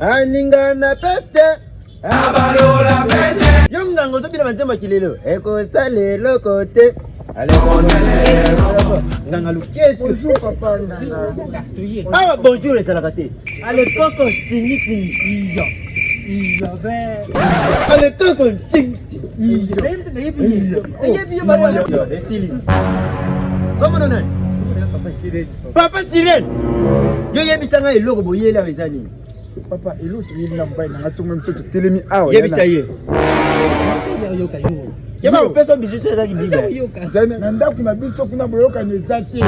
aninga na pete abalola pete yonga ngozo bila manzema kilelo eko sale lokote ale nganga lukete bonjour papa nganga awa bonjour les salakate À l'époque, tingi iyo be. à l'époque ting Iyo. esili comment on est papa sirène yo yebisanga eloko boyela wezani papa eloko yina mbai na ngatsonga msoto telemi awa yebisa ye Yoka yo. yeba upesa bisu eza kibiga zana na ndako na biso kuna boyoka neza te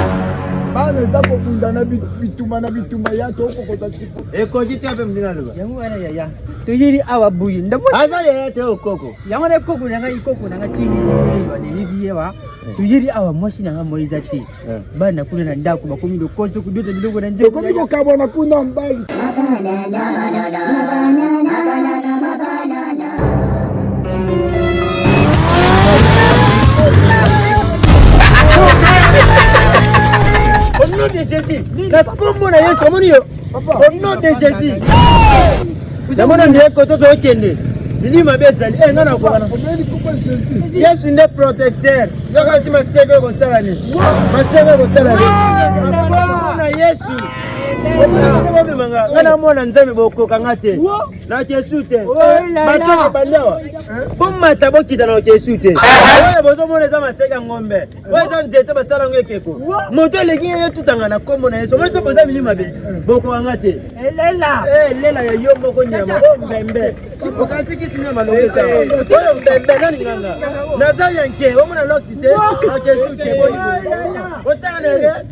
bana eza kokunda na bituma ya to kokota tipo ekoji te ape mdina loba Yango wana ya. Tuyiri awa buyi ndabo. aza yeye te okoko Yango na koko nanga ikoko nanga tingi bane yibiye wa. Tuyiri awa mwasi nanga moiza te. Bana kuna na ndako bakomi lokonzo kudoza biloko na nje. komi ko kabona kuna mbali au nom de Jésus la kombo na Yesu amoni yo papa au nom de Jésus namona ndiye koto tokende milima bezali ngana kobana omeli kupa Jésus Yesu nde protecteur yokasi masebe kosala ni masebe kosala ni na Yesu obimanga kana mona nzambe bokoka te na Yesu te bataka bandawa bomata bokita na Yesu te oya bozomona za maseka ngombe oya za nzete basala ngekeko moto eleki ye tutanga na kombo na Yesu moto boza milima be bokoka te lela ya yo moko nyama mbembe okati kisina malongeza oyo mbembe nani nganga naza yanke omona loxite na Yesu te boni otanga